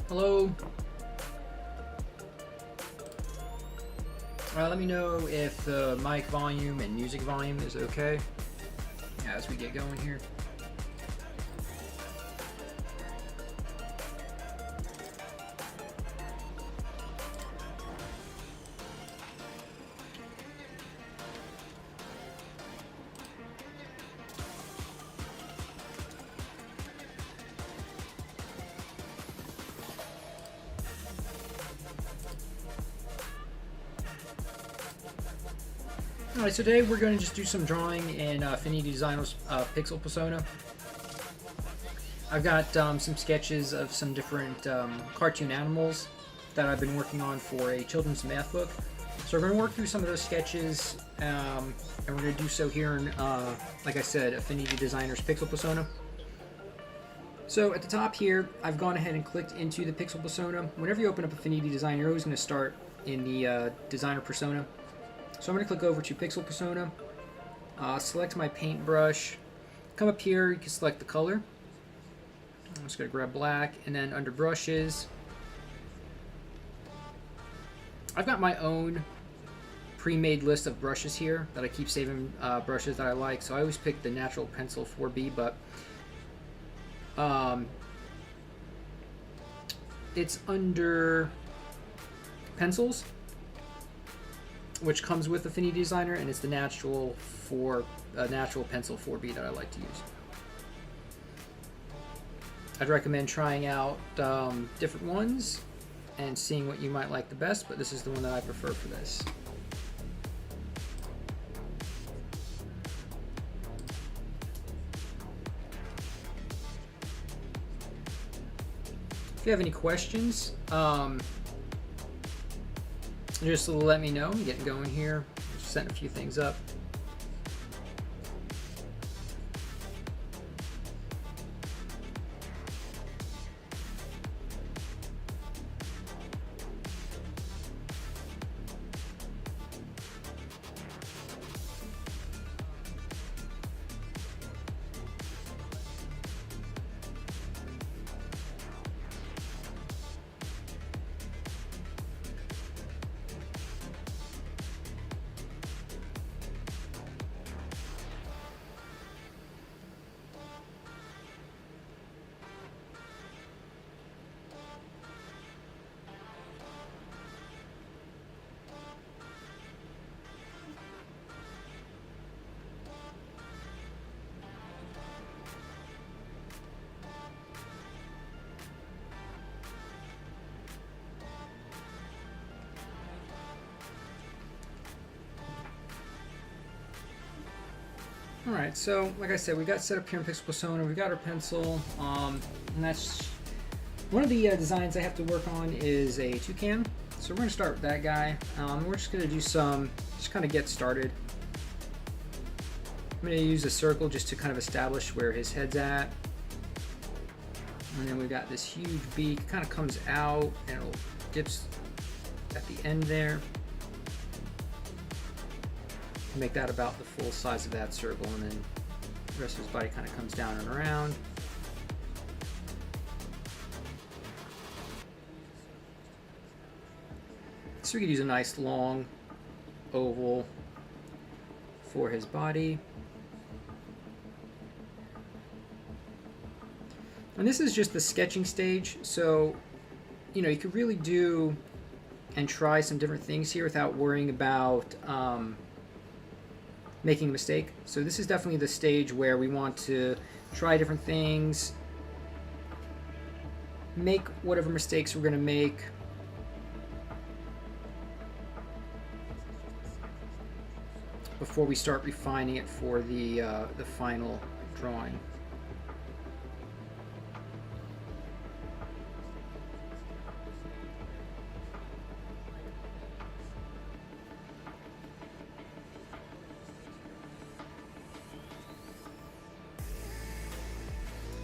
Hello. Let me know if the mic volume and music volume is okay as we get going here. Alright, so today we're going to just do some drawing in Affinity Designer's Pixel Persona. I've got some sketches of some different cartoon animals that I've been working on for a children's math book. So we're going to work through some of those sketches, and we're going to do so here in, like I said, Affinity Designer's Pixel Persona. So at the top here, I've gone ahead and clicked into the Pixel Persona. Whenever you open up Affinity Designer, you're always going to start in the Designer Persona. So I'm going to click over to Pixel Persona, select my paintbrush, come up here, you can select the color. I'm just going to grab black, and then under brushes, I've got my own pre-made list of brushes here that I keep saving brushes that I like. So I always pick the Natural Pencil 4B, but it's under pencils, which comes with Affinity Designer, and it's the Natural Pencil 4B that I like to use. I'd recommend trying out different ones and seeing what you might like the best, but this is the one that I prefer for this. If you have any questions, just let me know. I'm getting going here. Just setting a few things up. Alright, so like I said, we got set up here in Pixel Persona, we got our pencil, and that's one of the designs I have to work on is a toucan. So we're going to start with that guy. We're just going to do some, just kind of get started. I'm going to use a circle just to kind of establish where his head's at. And then we've got this huge beak, kind of comes out and it'll dips at the end there. Make that about the full size of that circle, and then the rest of his body kind of comes down and around. So we could use a nice long oval for his body. And this is just the sketching stage, so you know, you could really do and try some different things here without worrying about making a mistake. So this is definitely the stage where we want to try different things, make whatever mistakes we're going to make, before we start refining it for the final drawing.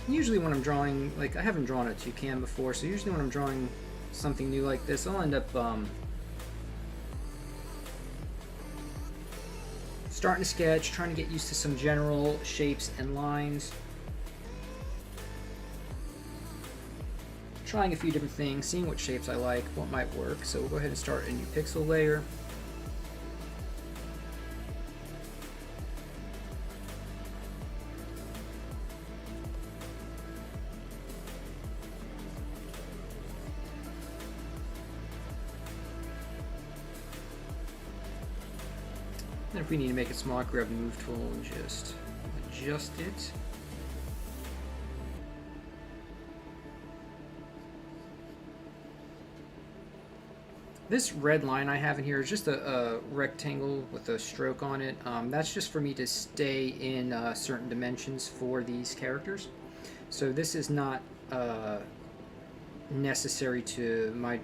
Usually when I'm drawing, like I haven't drawn a toucan before, so usually when I'm drawing something new like this, I'll end up starting to sketch, trying to get used to some general shapes and lines. trying a few different things, seeing what shapes I like, what might work. So we'll go ahead and start a new pixel layer. And if we need to make it smaller, grab the move tool and just adjust it. This red line I have in here is just a rectangle with a stroke on it. That's just for me to stay in certain dimensions for these characters. So this is not necessary to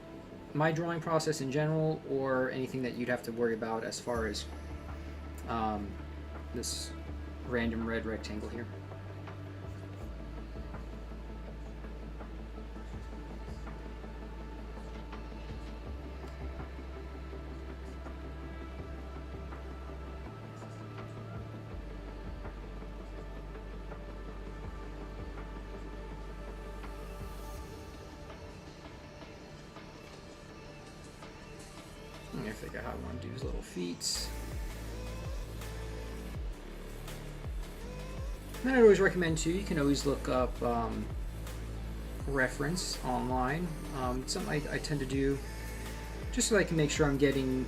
my drawing process in general, or anything that you'd have to worry about as far as this random red rectangle here. I think I want to do his little feet. Then I'd always recommend too, you can always look up reference online. Something I tend to do just so I can make sure I'm getting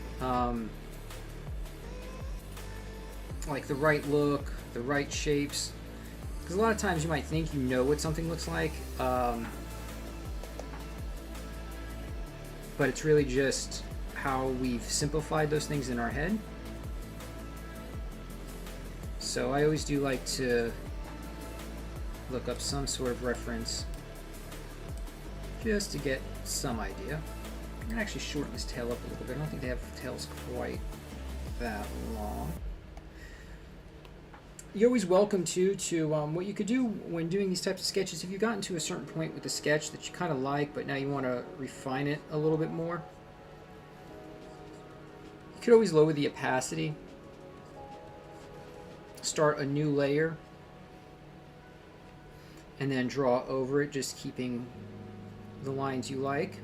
like the right look, the right shapes. Because a lot of times you might think you know what something looks like, but it's really just how we've simplified those things in our head. So I always do like to look up some sort of reference just to get some idea. I'm going to actually shorten this tail up a little bit. I don't think they have tails quite that long. You're always welcome to what you could do when doing these types of sketches, if you've gotten to a certain point with the sketch that you kind of like, but now you want to refine it a little bit more, you could always lower the opacity, start a new layer, and then draw over it, just keeping the lines you like.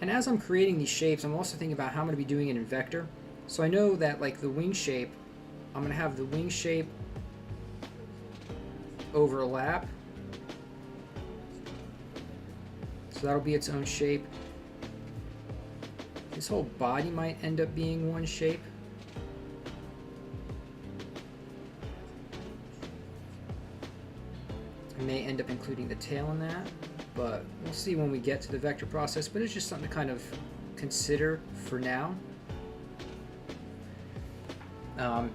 And as I'm creating these shapes, I'm also thinking about how I'm going to be doing it in vector. So I know that like the wing shape, I'm going to have the wing shape overlap. So that'll be its own shape. This whole body might end up being one shape. I may end up including the tail in that, but we'll see when we get to the vector process. But it's just something to kind of consider for now.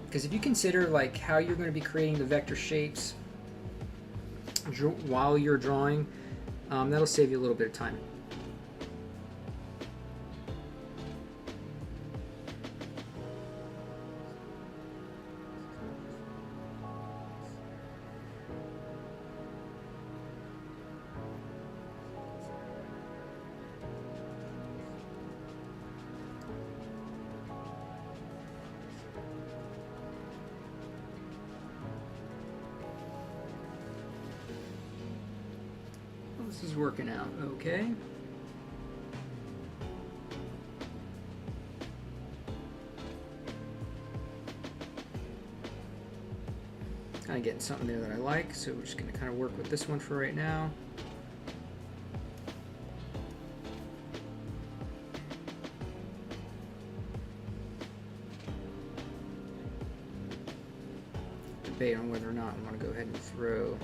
Because if you consider like how you're going to be creating the vector shapes while you're drawing, that'll save you a little bit of time. This is working out okay. Kind of getting something there that I like, so we're just going to kind of work with this one for right now. Debate on whether or not I want to go ahead and throw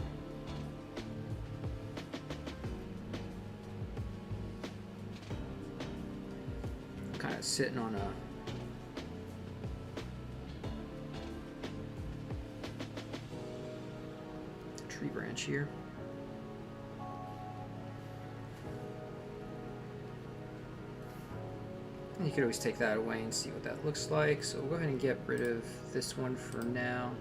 sitting on a tree branch here. And you could always take that away and see what that looks like. So we'll go ahead and get rid of this one for now.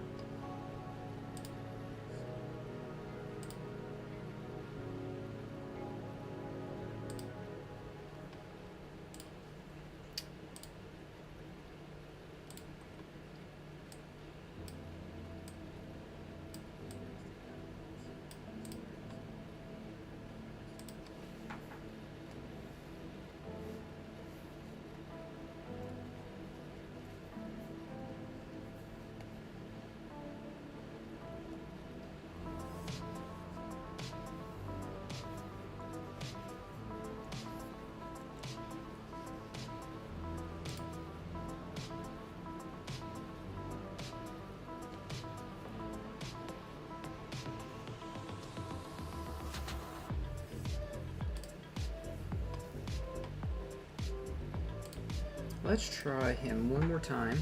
Let's try him one more time.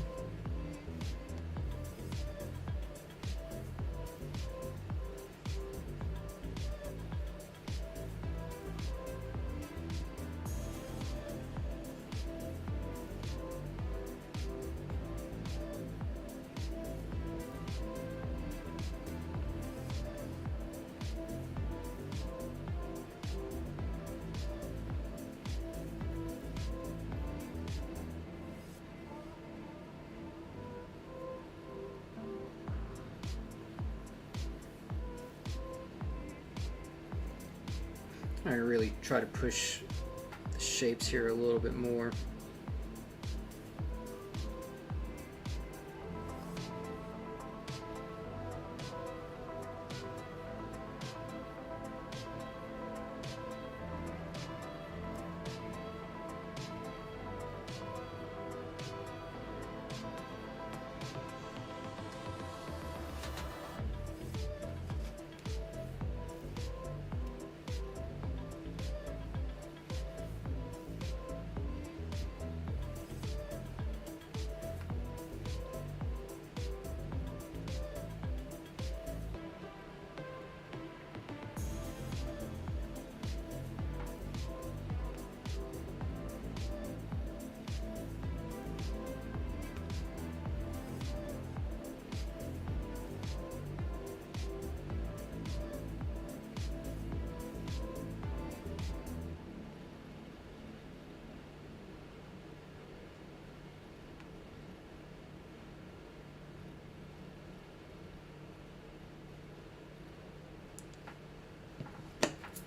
I really try to push the shapes here a little bit more.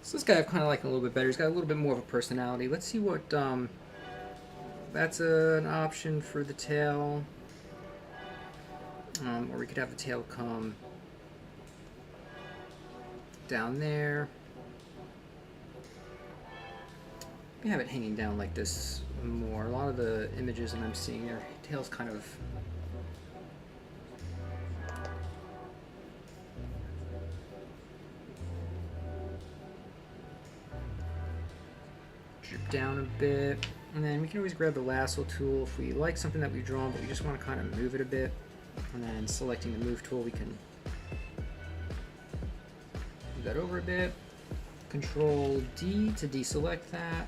So this guy I kind of like a little bit better. He's got a little bit more of a personality. Let's see what, that's an option for the tail. Or we could have the tail come down there. We have it hanging down like this more. A lot of the images that I'm seeing, their tail's kind of drip down a bit. And then we can always grab the lasso tool if we like something that we've drawn, but we just want to kind of move it a bit. And then selecting the move tool, we can move that over a bit. Control D to deselect that.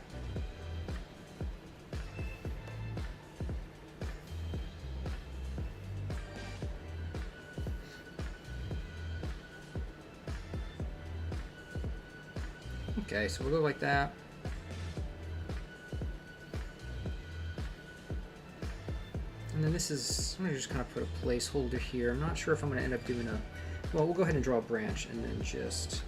Okay, so we'll go like that. And then this is, I'm going to just kind of put a placeholder here. I'm not sure if I'm going to end up doing a, well, we'll go ahead and draw a branch and then just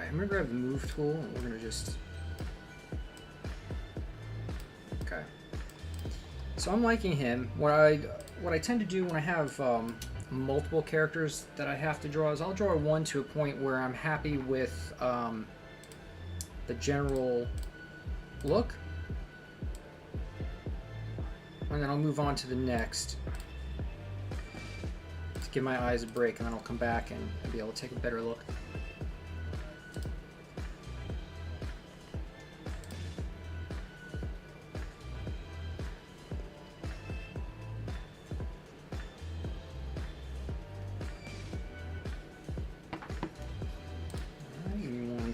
I'm going to grab the move tool and we're going to just, okay. So I'm liking him. What I tend to do when I have multiple characters that I have to draw is I'll draw one to a point where I'm happy with the general look. And then I'll move on to the next to give my eyes a break, and then I'll come back and be able to take a better look.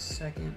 Second.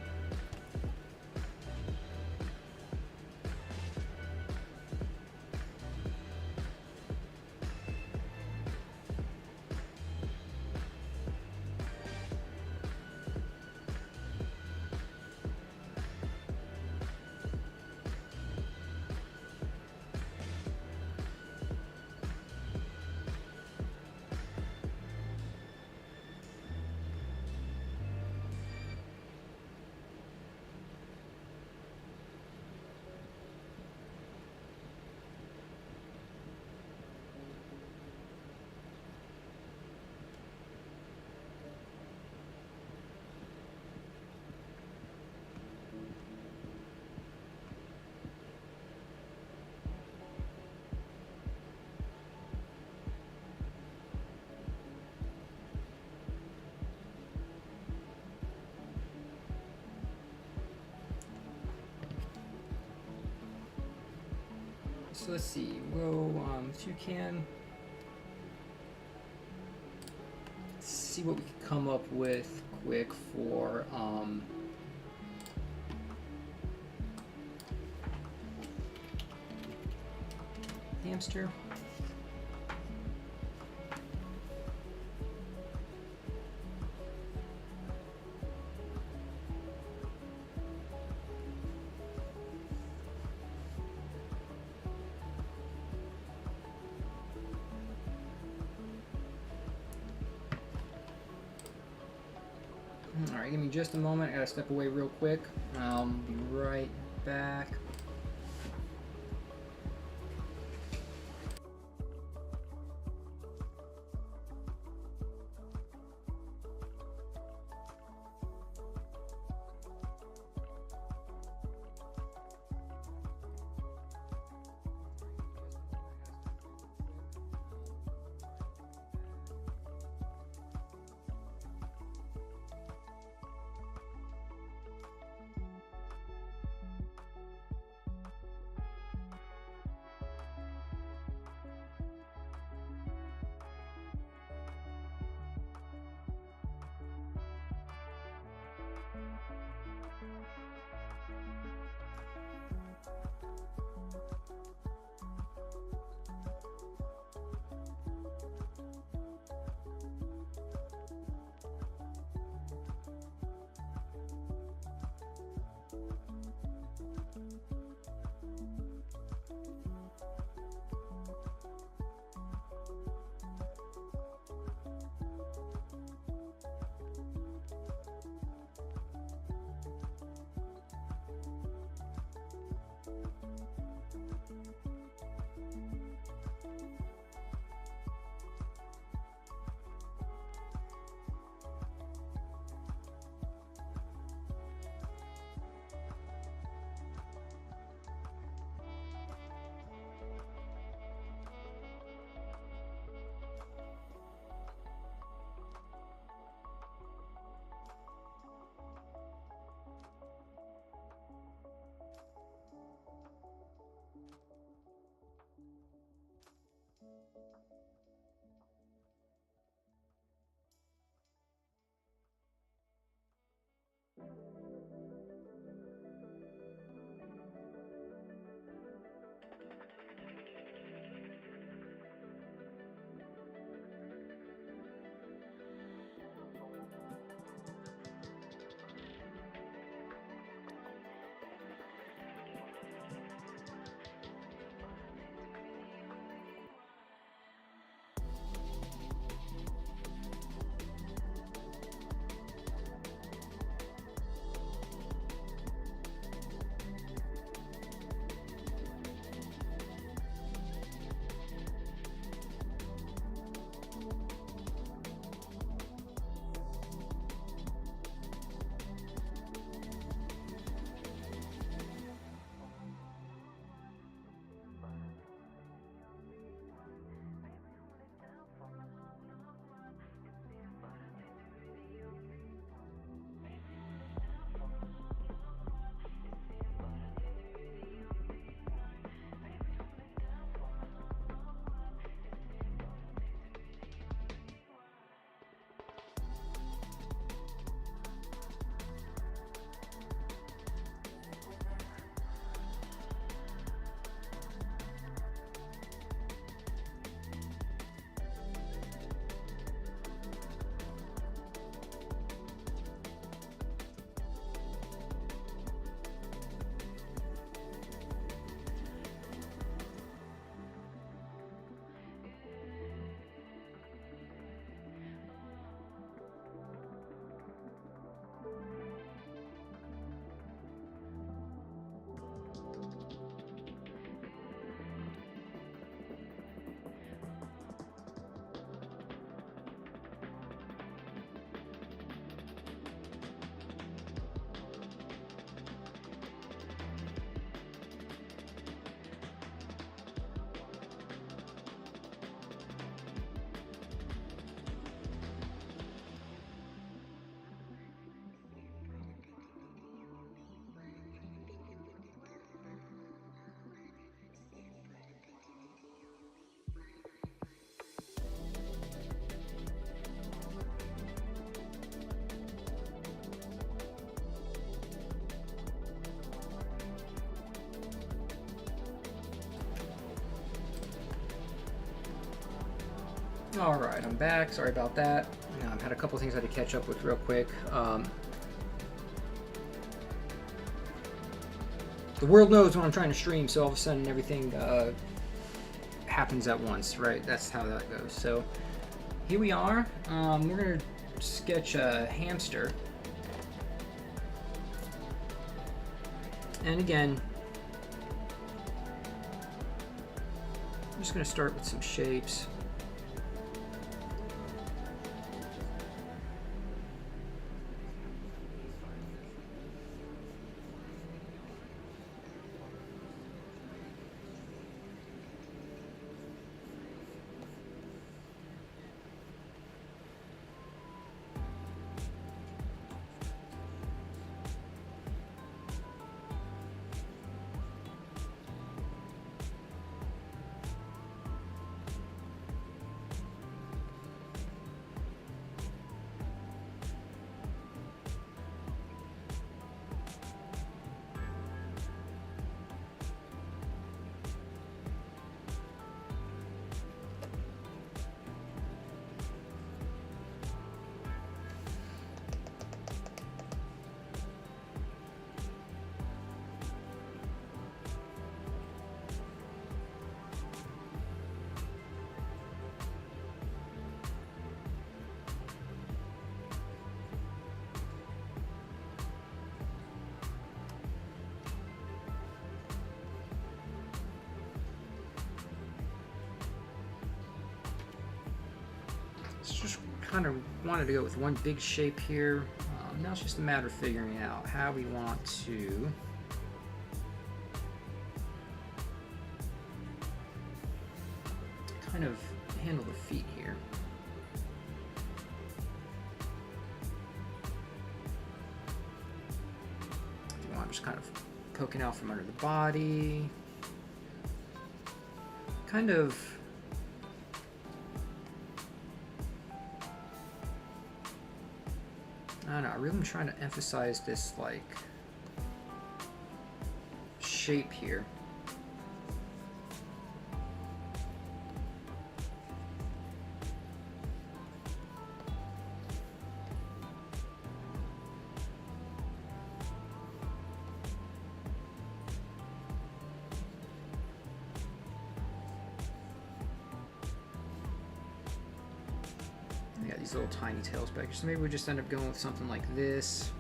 So let's see. We'll, if you can, let's see what we can come up with quick for hamster. Alright, give me just a moment. I gotta step away real quick. I'll be right back. Alright, I'm back. Sorry about that. I've had a couple things I had to catch up with real quick. The world knows when I'm trying to stream, so all of a sudden everything happens at once, right? That's how that goes. So here we are. We're going to sketch a hamster. And again, I'm just going to start with some shapes. Just kind of wanted to go with one big shape here. Now it's just a matter of figuring out how we want to kind of handle the feet here. You want just kind of poking out from under the body. Kind of I don't know, I really am trying to emphasize this like shape here. Yeah, these little tiny tails back here. So maybe we just end up going with something like this.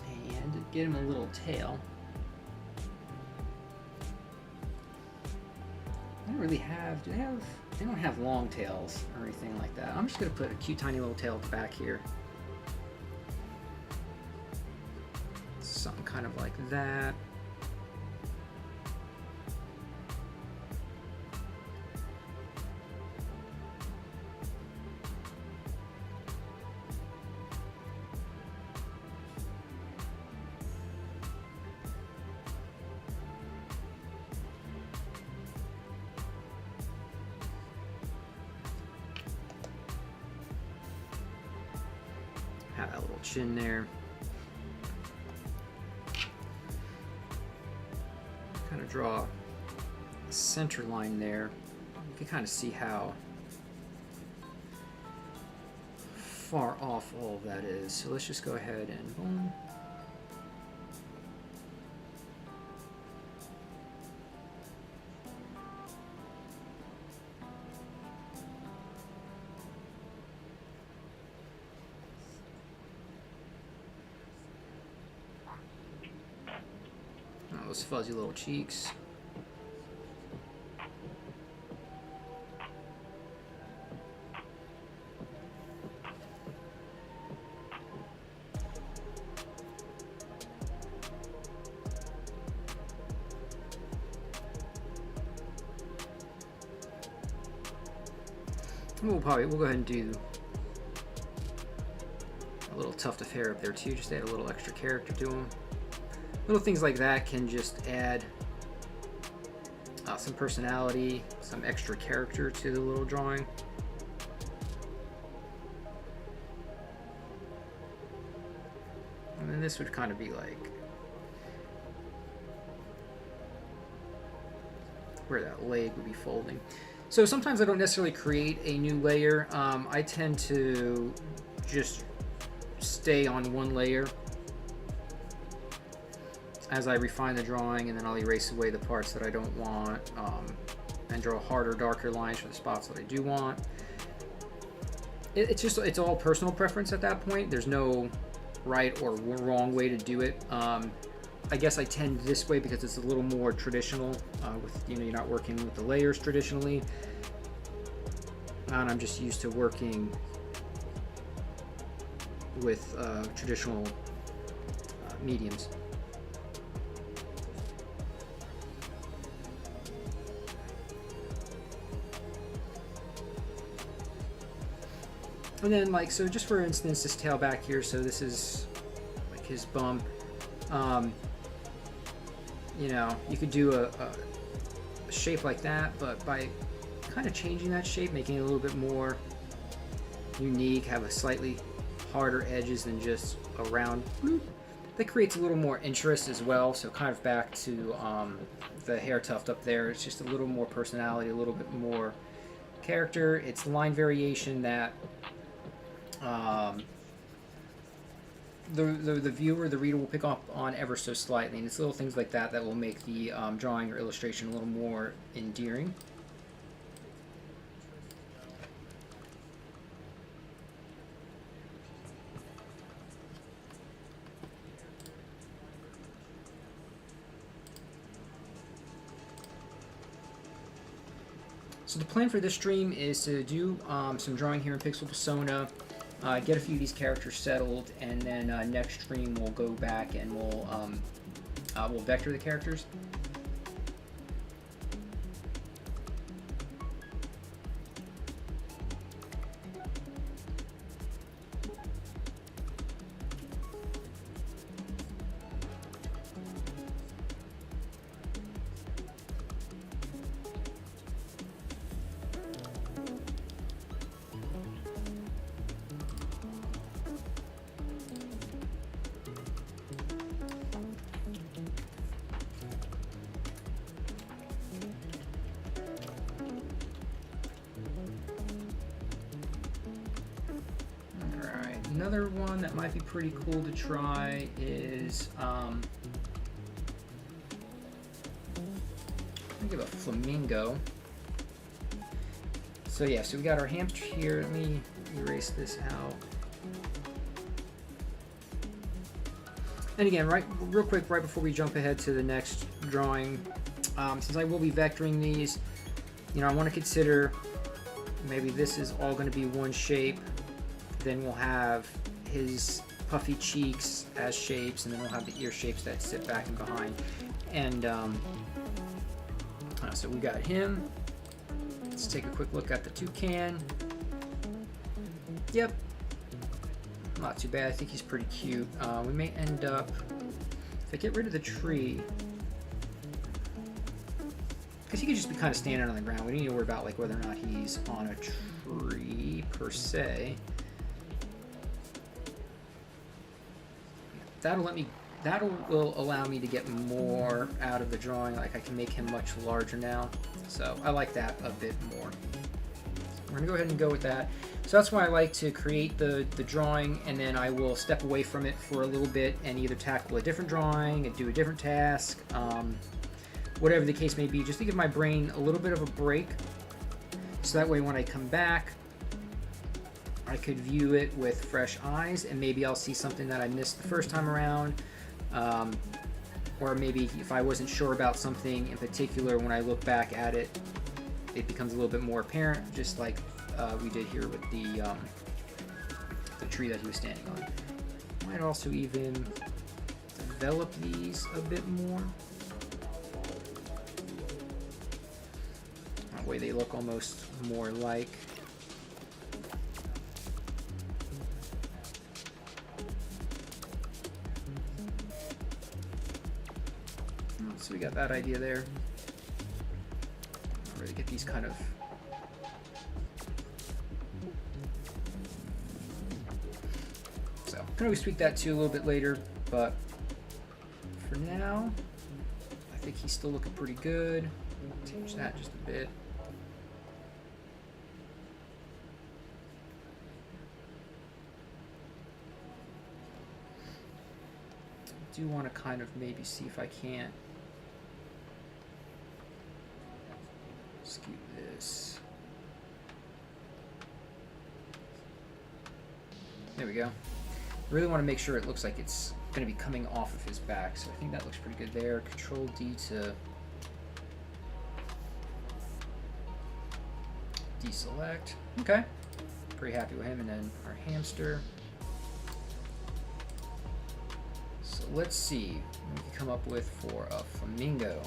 And get him a little tail. I don't really have, do they have, they don't have long tails or anything like that. I'm just gonna put a cute tiny little tail at the back here. Something kind of like that. Have that little chin there. Kind of draw a center line there. You can kind of see how far off all of that is. So let's just go ahead and boom. Those fuzzy little cheeks. We'll go ahead and do a little tuft of hair up there too, just add a little extra character to them. Little things like that can just add some personality, some extra character to the little drawing. And then this would kind of be like where that leg would be folding. So sometimes I don't necessarily create a new layer. I tend to just stay on one layer as I refine the drawing, and then I'll erase away the parts that I don't want, and draw harder, darker lines for the spots that I do want. It's all personal preference at that point. There's no right or wrong way to do it. I guess I tend this way because it's a little more traditional. With you're not working with the layers traditionally, and I'm just used to working with traditional mediums. And then, so just for instance, this tail back here, so this is like his bum. You could do a shape like that, but by kind of changing that shape, making it a little bit more unique, have a slightly harder edges than just a round bloop, that creates a little more interest as well. So kind of back to the hair tuft up there, it's just a little more personality, a little bit more character. It's line variation that the viewer, the reader will pick up on ever so slightly, and it's little things like that that will make the drawing or illustration a little more endearing. So the plan for this stream is to do some drawing here in Pixel Persona, get a few of these characters settled, and then next stream we'll go back and we'll vector the characters. Another one that might be pretty cool to try is think of a flamingo. So yeah, so we got our hamster here. Let me erase this out. And again, real quick, right before we jump ahead to the next drawing, since I will be vectoring these, I want to consider maybe this is all going to be one shape. Then we'll have his puffy cheeks as shapes, and then we'll have the ear shapes that sit back and behind. And so we got him. Let's take a quick look at the toucan. Yep, not too bad. I think he's pretty cute. We may end up, if I get rid of the tree, because he could just be kind of standing on the ground. We don't need to worry about whether or not he's on a tree per se. That will allow me to get more out of the drawing. I can make him much larger now. So I like that a bit more. We're gonna go ahead and go with that. So that's why I like to create the drawing, and then I will step away from it for a little bit and either tackle a different drawing and do a different task, whatever the case may be, just to give my brain a little bit of a break. So that way when I come back, I could view it with fresh eyes, and maybe I'll see something that I missed the first time around, or maybe if I wasn't sure about something in particular, when I look back at it, it becomes a little bit more apparent, just like we did here with the tree that he was standing on. Might also even develop these a bit more. That way they look almost more like. So we got that idea there. I'm ready to get these kind of can always tweak that too a little bit later, but for now, I think he's still looking pretty good. Change that just a bit. I do want to kind of maybe see if I can't skew this. There we go. I really want to make sure it looks like it's going to be coming off of his back, so I think that looks pretty good there. Control D to deselect. Okay. Pretty happy with him. And then our hamster. So let's see what we can come up with for a flamingo.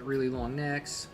Really long necks.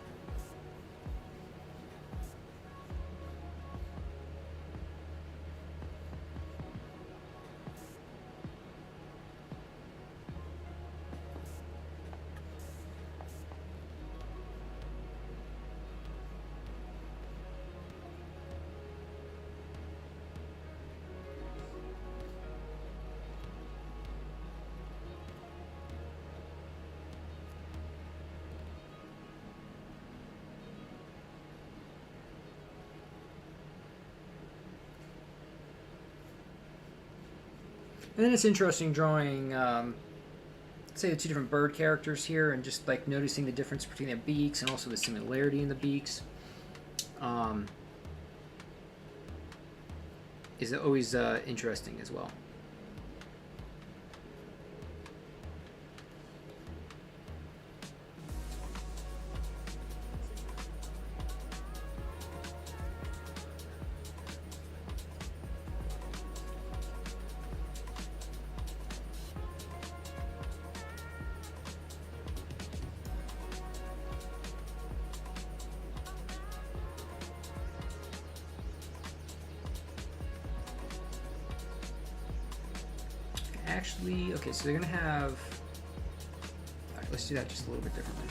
And then it's interesting drawing, say, the two different bird characters here, and just like noticing the difference between their beaks and also the similarity in the beaks. Is always interesting as well. Actually, okay, so they're gonna have. All right, let's do that just a little bit differently.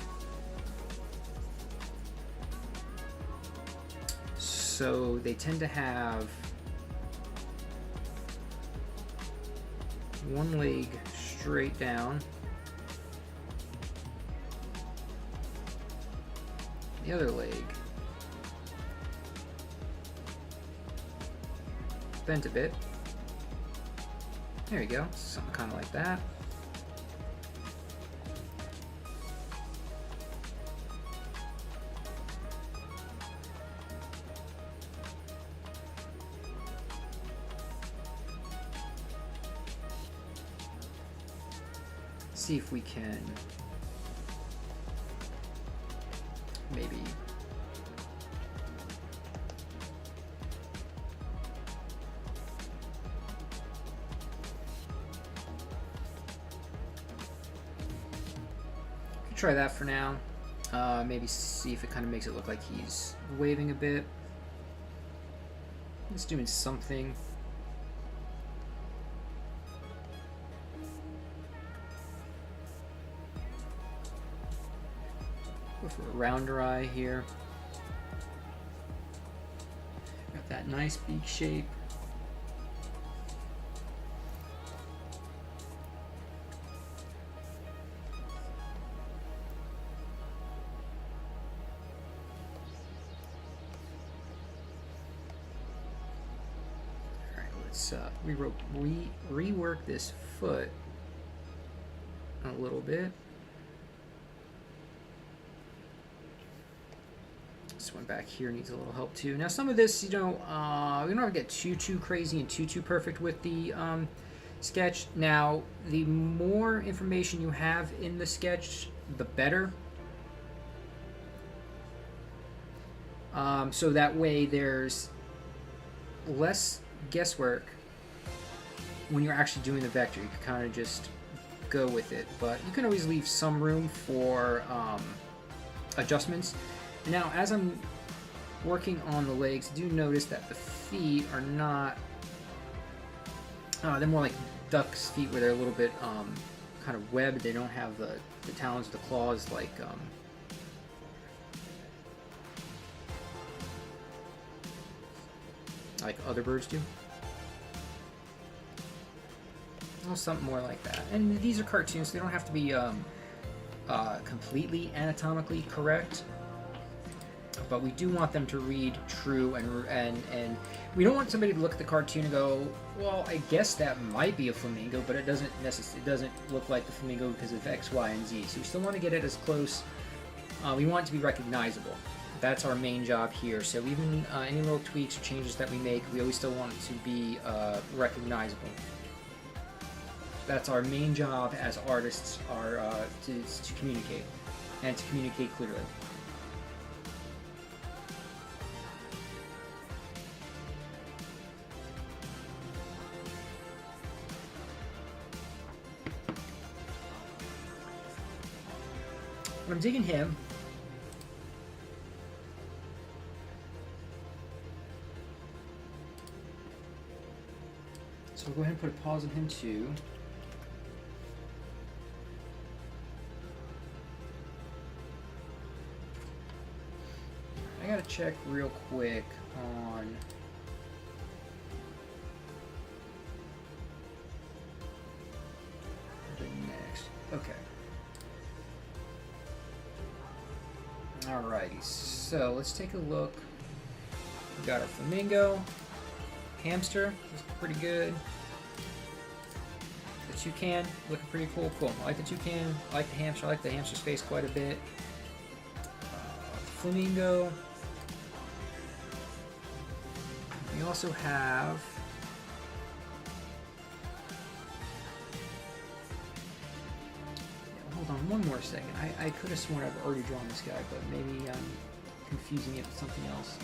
So they tend to have one leg straight down, the other leg bent a bit. There you go, something kind of like that. See if we can maybe try that for now. Maybe see if it kind of makes it look like he's waving a bit. It's doing something. Go for a rounder eye here. Got that nice beak shape. Rework this foot a little bit. This one back here needs a little help too. Now some of this, you know, we don't have to get too crazy and too perfect with the sketch. Now, the more information you have in the sketch, the better. So that way there's less guesswork when you're actually doing the vector. You can kind of just go with it, but you can always leave some room for adjustments. Now, as I'm working on the legs, do notice that the feet are not They're more like duck's feet, where they're a little bit kind of webbed. They don't have the talons, the claws like other birds do. Well, something more like that. And these are cartoons, so they don't have to be completely anatomically correct. But we do want them to read true, and we don't want somebody to look at the cartoon and go, well, I guess that might be a flamingo, but it doesn't look like the flamingo because of X, Y, and Z. So we still want to get it as close. We want it to be recognizable. That's our main job here. So even any little tweaks or changes that we make, we always still want it to be recognizable. That's our main job as artists, are to communicate, and to communicate clearly. But I'm digging him. So we'll go ahead and put a pause on him too. I gotta check real quick on the next. Okay. Alrighty, so let's take a look. We got our flamingo, hamster, looks pretty good. The toucan, looking pretty cool. Cool. I like the toucan. I like the hamster. I like the hamster's face quite a bit. Flamingo. We also have hold on one more second. I could have sworn I've already drawn this guy, but maybe I'm confusing it with something else.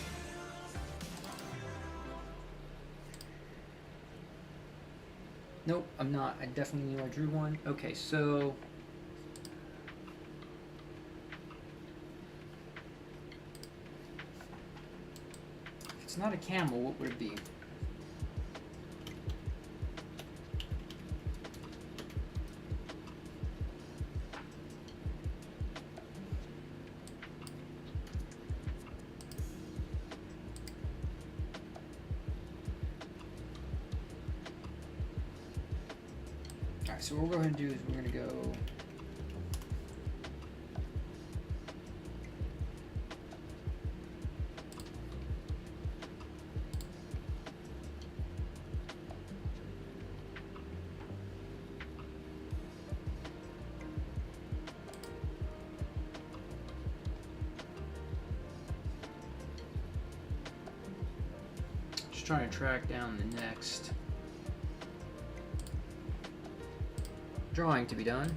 Nope, I'm not. I definitely knew I drew one. Okay, so if it's not a camel, what would it be? So what we're going to do is we're going to go just trying to track down the next drawing to be done.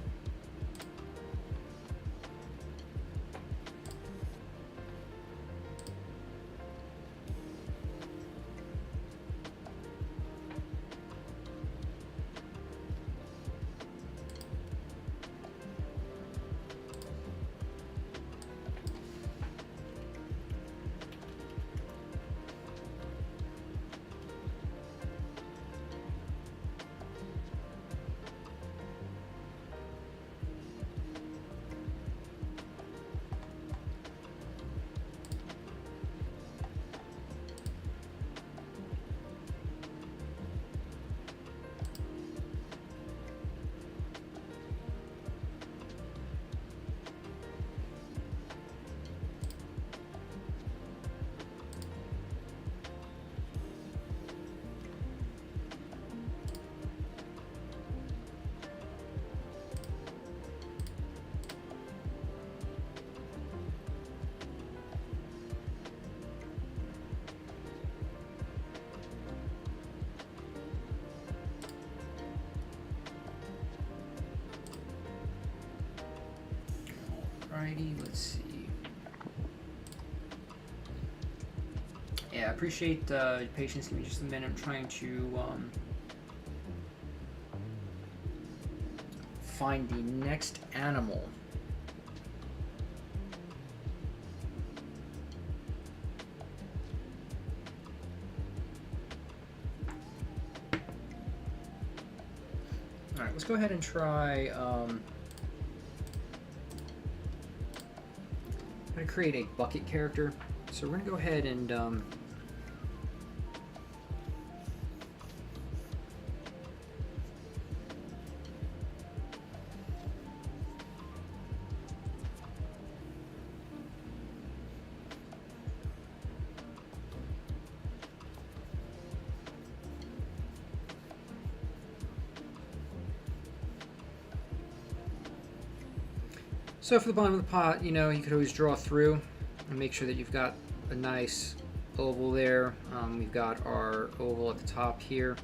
Alrighty, let's see. Yeah, I appreciate your patience. Give me just a minute. I'm trying to find the next animal. Alright, let's go ahead and try... I'm going to create a bucket character. So we're going to go ahead and... so for the bottom of the pot, you know, you could always draw through and make sure that you've got a nice oval there. We've got our oval at the top here.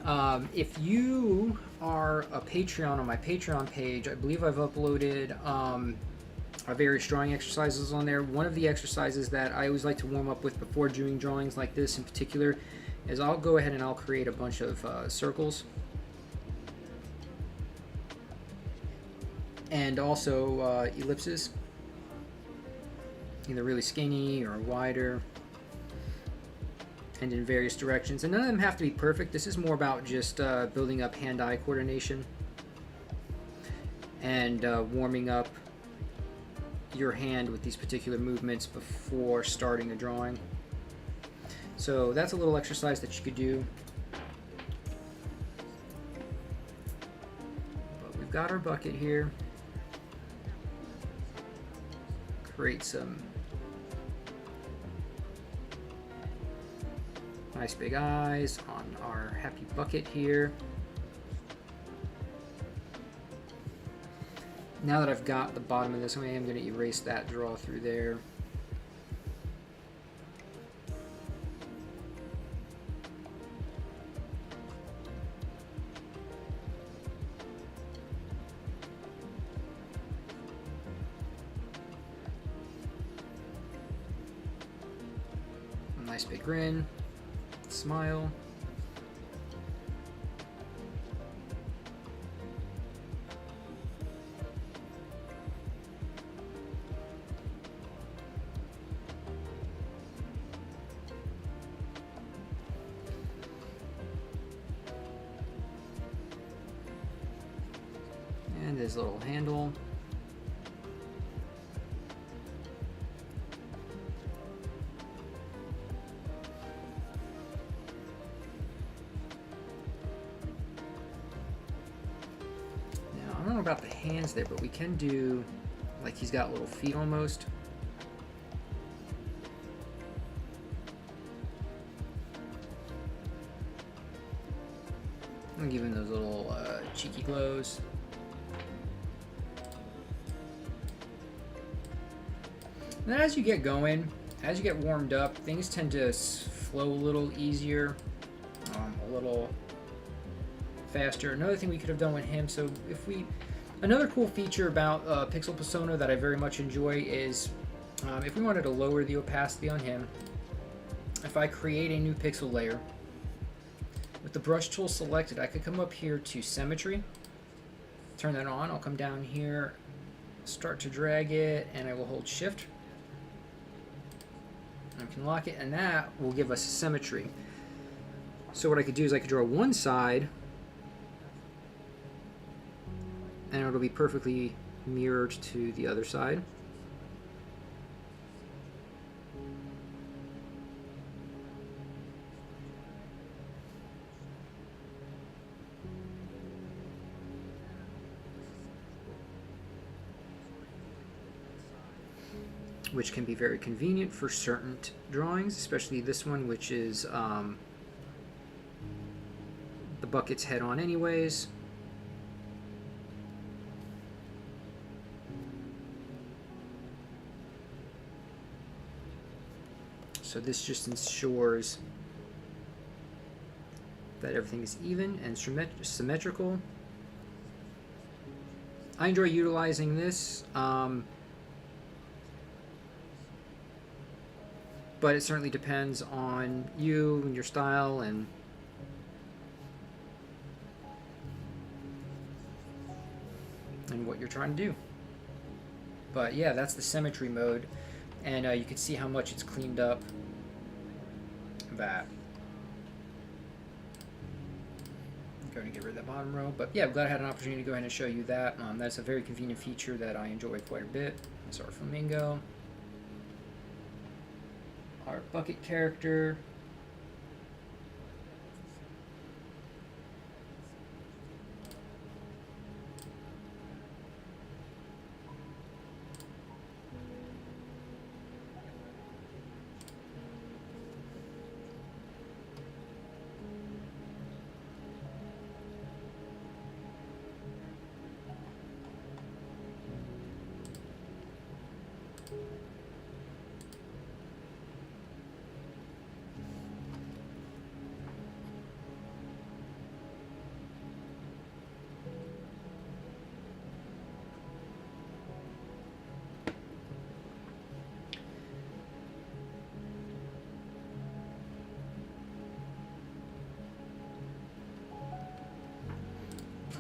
If you are a Patreon on my Patreon page, I believe I've uploaded our various drawing exercises on there. One of the exercises that I always like to warm up with before doing drawings like this in particular is I'll go ahead and I'll create a bunch of circles. And also ellipses, either really skinny or wider, and in various directions. And none of them have to be perfect. This is more about just building up hand-eye coordination and warming up your hand with these particular movements before starting a drawing. So that's a little exercise that you could do. But we've got our bucket here. Create some nice big eyes on our happy bucket here. Now that I've got the bottom of this, I am going to erase that draw through there. Nice big grin, smile. And his little handle. I don't know about the hands there, but we can do like he's got little feet almost. I'm giving those little cheeky glows. And then as you get going, as you get warmed up, things tend to flow a little easier, a little faster. Another thing we could have done with him, so another cool feature about Pixel Persona that I very much enjoy is if we wanted to lower the opacity on him, if I create a new pixel layer, with the brush tool selected, I could come up here to Symmetry, turn that on, I'll come down here, start to drag it, and I will hold Shift. I can lock it, and that will give us symmetry. So what I could do is I could draw one side, and it'll be perfectly mirrored to the other side. Which can be very convenient for certain drawings, especially this one, which is the bucket's head on anyways. So this just ensures that everything is even and symmetrical. I enjoy utilizing this, but it certainly depends on you and your style and what you're trying to do. But yeah, that's the symmetry mode, and you can see how much it's cleaned up that. Go to get rid of that bottom row. But yeah, I'm glad I had an opportunity to go ahead and show you that. That's a very convenient feature that I enjoy quite a bit. That's our flamingo. Our bucket character.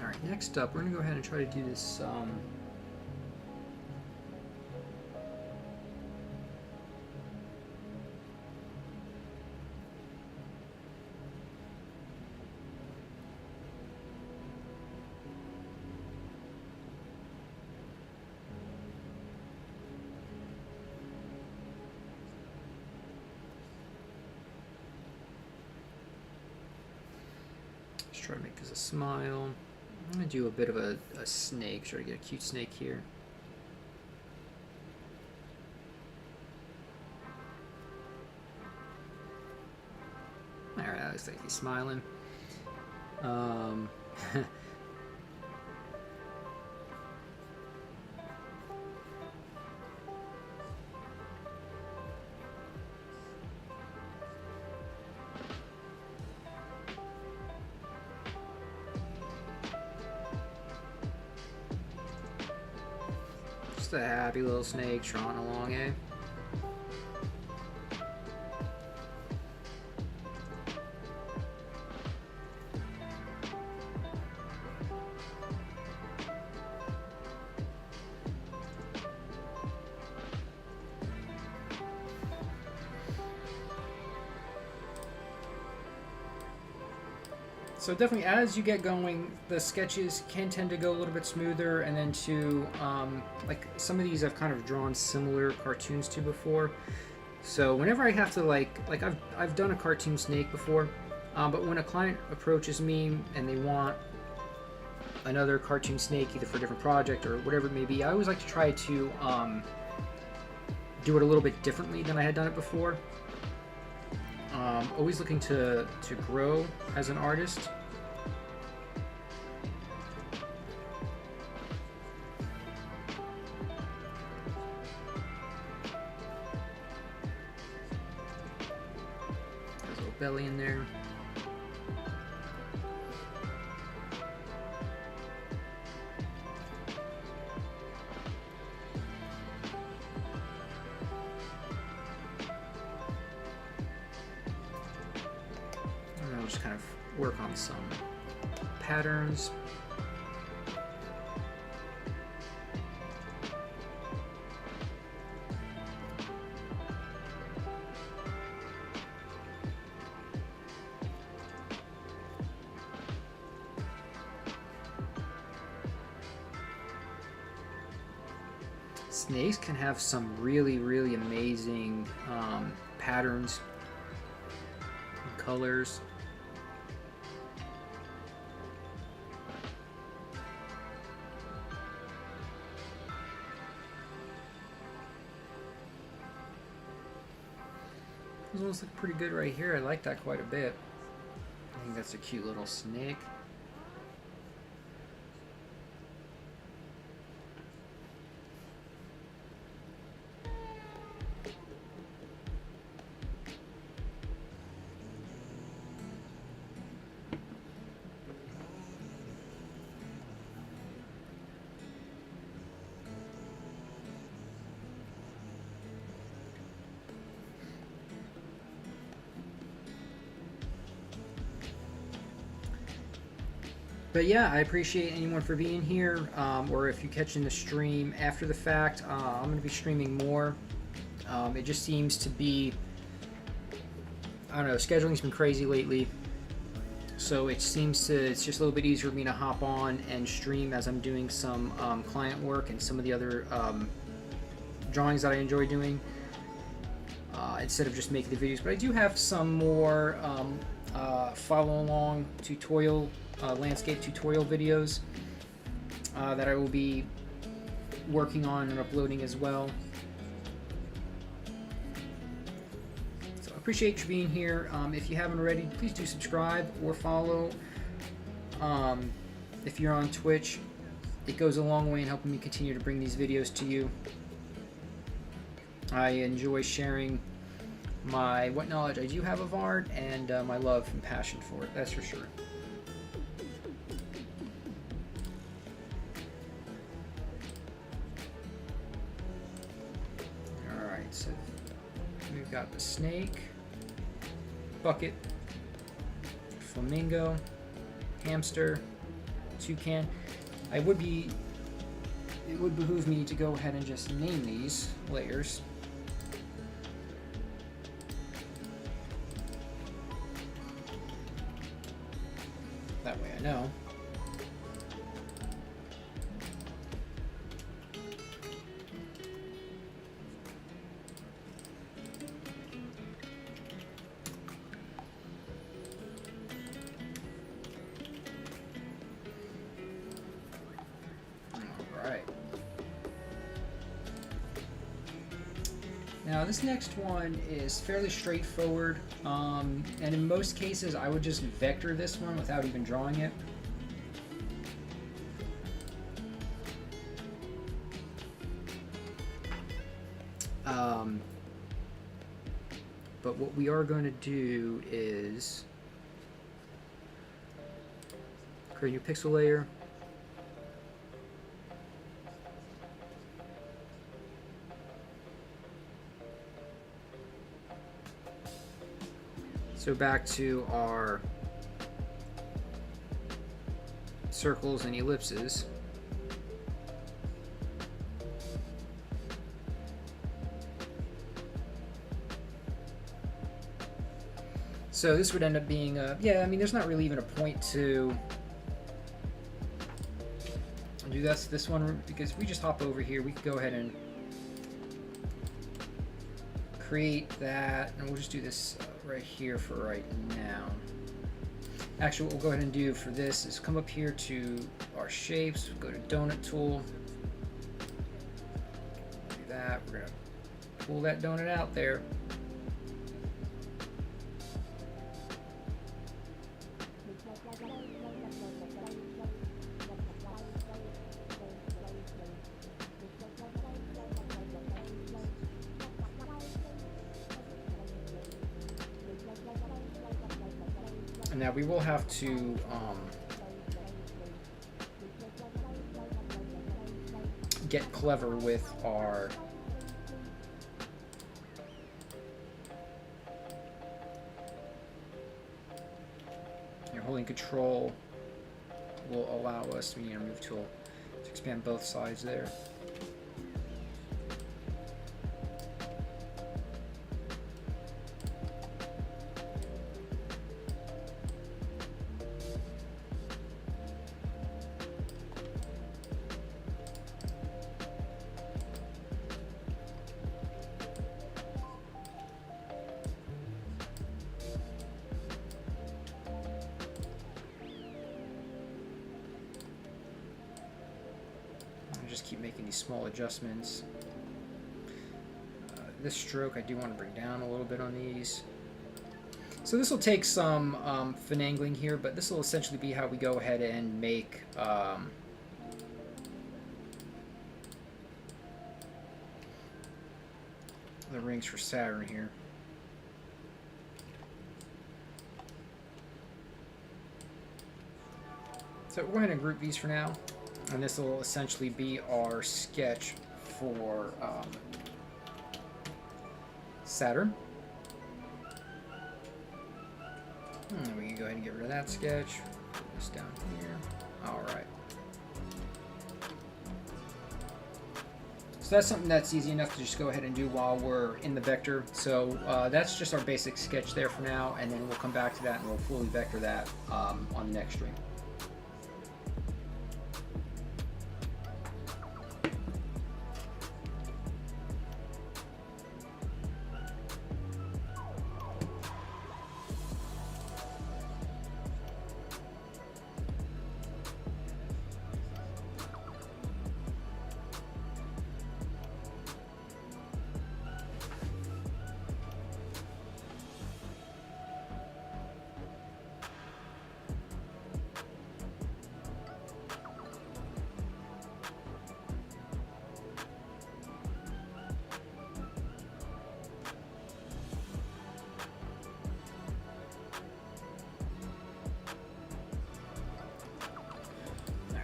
Alright, next up, we're going to go ahead and try to do this, let's try to make this a smile. I'm going to do a bit of a snake, try to get a cute snake here. Alright, that looks like he's smiling. Just a happy little snake trotting along, eh? So definitely, as you get going, the sketches can tend to go a little bit smoother, and then to like some of these I've kind of drawn similar cartoons to before. So whenever I have to like I've done a cartoon snake before, but when a client approaches me and they want another cartoon snake, either for a different project or whatever it may be, I always like to try to do it a little bit differently than I had done it before. Always looking to grow as an artist. There's a little belly in there. Just kind of work on some patterns. Snakes can have some really, really amazing patterns and colors. Those ones look pretty good right here. I like that quite a bit. I think that's a cute little snake. But yeah, I appreciate anyone for being here, or if you're catching the stream after the fact. I'm going to be streaming more. It just seems to be, I don't know, scheduling's been crazy lately. so it's just a little bit easier for me to hop on and stream as I'm doing some client work and some of the other drawings that I enjoy doing, instead of just making the videos. But I do have some more follow along tutorial landscape tutorial videos that I will be working on and uploading as well. So I appreciate you being here. If you haven't already, please do subscribe or follow. If you're on Twitch, it goes a long way in helping me continue to bring these videos to you. I enjoy sharing what knowledge I do have of art and my love and passion for it, that's for sure. Alright, so we've got the snake, bucket, flamingo, hamster, toucan. It would behoove me to go ahead and just name these layers. That way I know. Now this next one is fairly straightforward, and in most cases I would just vector this one without even drawing it. But what we are going to do is create a new pixel layer. So back to our circles and ellipses. So this would end up being yeah, I mean, there's not really even a point to do this one, because if we just hop over here, we can go ahead and create that, and we'll just do this right here for right now. Actually, what we'll go ahead and do for this is come up here to our shapes, go to donut tool, do that. We're gonna pull that donut out there. Now we will have to get clever with our holding control will allow us, move tool, to expand both sides there. Keep making these small adjustments. This stroke I do want to bring down a little bit on these. So this will take some finagling here, but this will essentially be how we go ahead and make the rings for Saturn here. So we'll go ahead and group these for now. And this will essentially be our sketch for Saturn. And we can go ahead and get rid of that sketch. Put this down here. All right. So that's something that's easy enough to just go ahead and do while we're in the vector. So that's just our basic sketch there for now, and then we'll come back to that and we'll fully vector that on the next stream.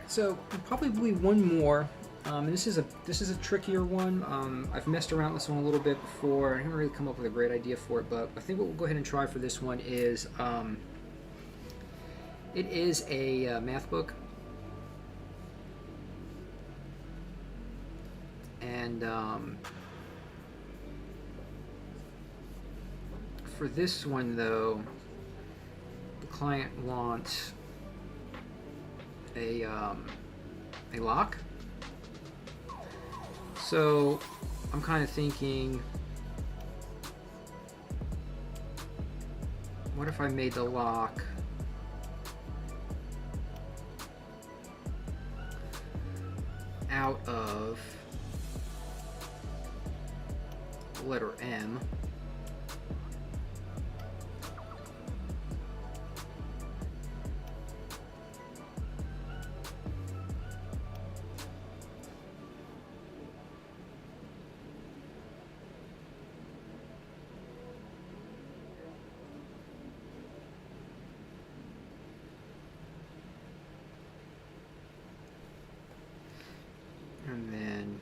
So probably one more. This is a trickier one. I've messed around with this one a little bit before. I haven't really come up with a great idea for it, but I think what we'll go ahead and try for this one is it is a math book, and for this one though, the client wants a lock. So I'm kind of thinking, what if I made the lock out of the letter M, and then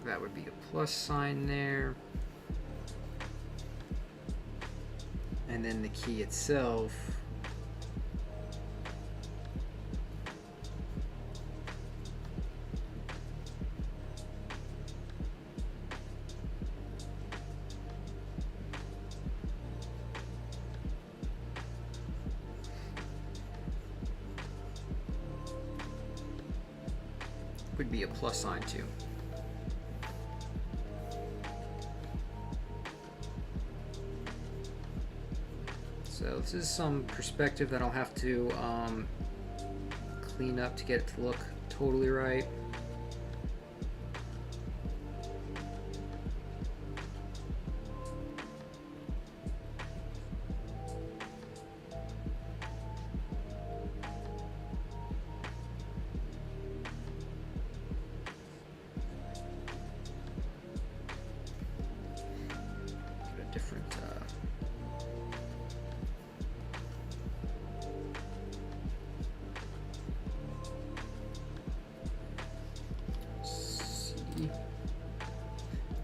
that would be a plus sign there, and then the key itself would be a plus sign too. So this is some perspective that I'll have to clean up to get it to look totally right.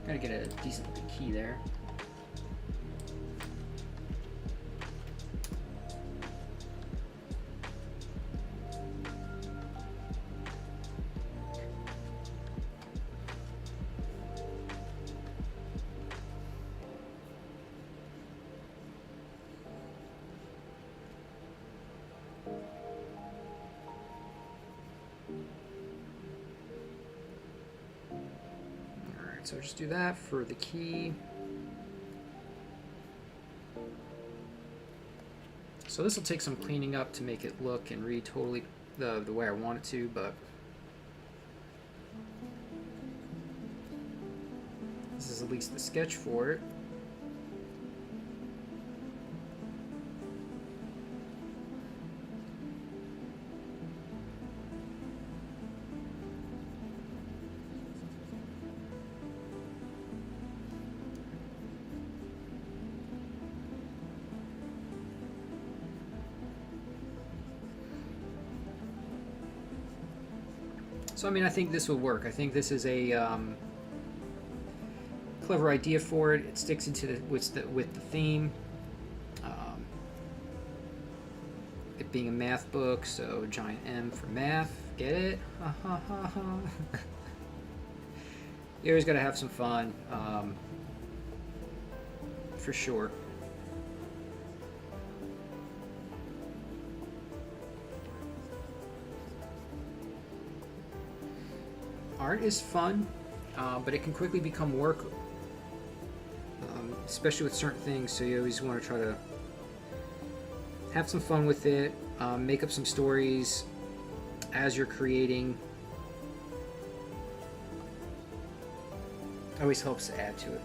Gotta get a decent looking key there. So just do that for the key. So this will take some cleaning up to make it look and read totally the way I want it to, but this is at least the sketch for it. So I mean, I think this will work. I think this is a clever idea for it. It sticks into with the theme. it being a math book, so giant M for math. Get it? Ha ha ha ha. You always gotta have some fun, for sure. Art is fun, but it can quickly become work, especially with certain things, so you always want to try to have some fun with it, make up some stories as you're creating. Always helps to add to it.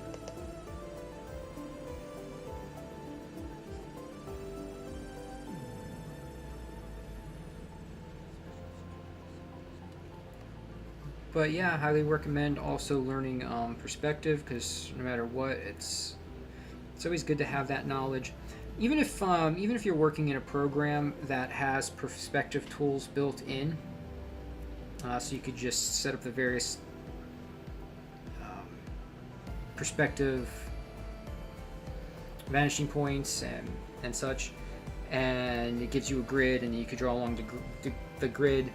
But yeah, I highly recommend also learning perspective, because no matter what, it's always good to have that knowledge. Even if you're working in a program that has perspective tools built in, so you could just set up the various perspective vanishing points and such, and it gives you a grid, and you could draw along the grid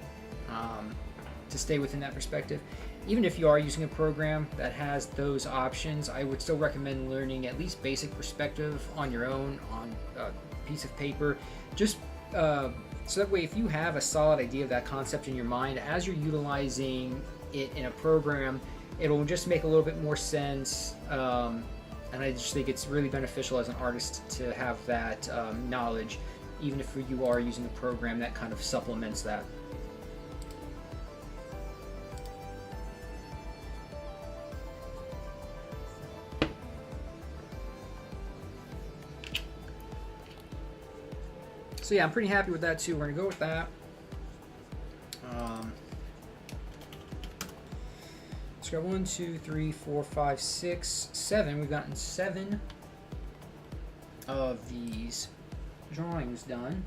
to stay within that perspective. Even if you are using a program that has those options, I would still recommend learning at least basic perspective on your own on a piece of paper, just so that way if you have a solid idea of that concept in your mind, as you're utilizing it in a program, it'll just make a little bit more sense. And I just think it's really beneficial as an artist to have that knowledge, even if you are using a program that kind of supplements that. So yeah, I'm pretty happy with that too. We're gonna go with that. Let's go 1, 2, 3, 4, 5, 6, 7. We've gotten 7 of these drawings done.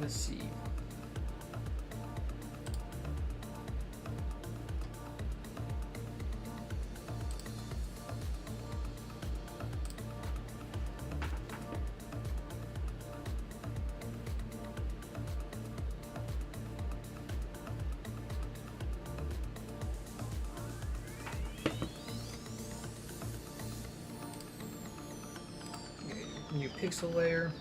Let's see. Okay, new pixel layer.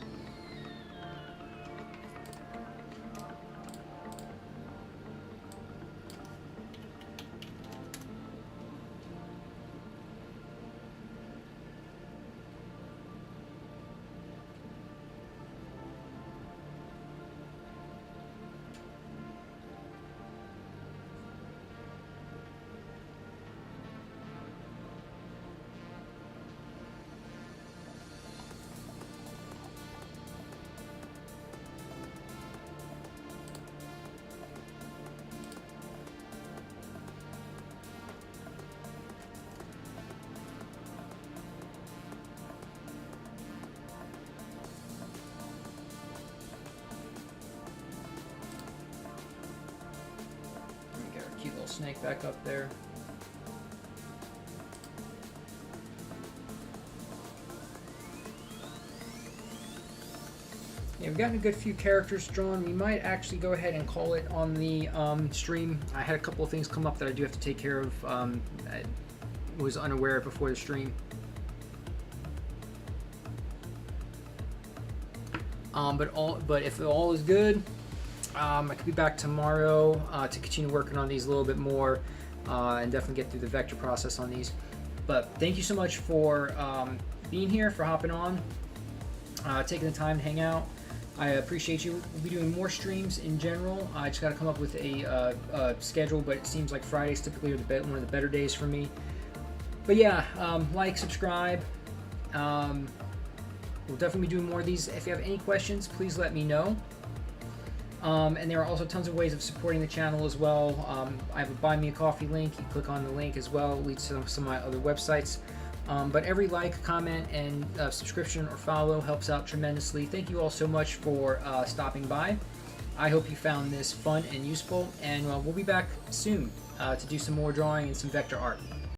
Cute little snake back up there. Yeah, we've gotten a good few characters drawn. We might actually go ahead and call it on the stream. I had a couple of things come up that I do have to take care of. I was unaware of before the stream. But if all is good, I could be back tomorrow to continue working on these a little bit more and definitely get through the vector process on these. But thank you so much for being here, for hopping on, taking the time to hang out. I appreciate you. We'll be doing more streams in general. I just got to come up with a schedule, but it seems like Fridays typically are one of the better days for me. But yeah, like, subscribe. We'll definitely be doing more of these. If you have any questions, please let me know. And there are also tons of ways of supporting the channel as well. I have a Buy Me a Coffee link. You click on the link as well. It leads to some of my other websites. But every like, comment, and subscription or follow helps out tremendously. Thank you all so much for stopping by. I hope you found this fun and useful, and we'll be back soon to do some more drawing and some vector art.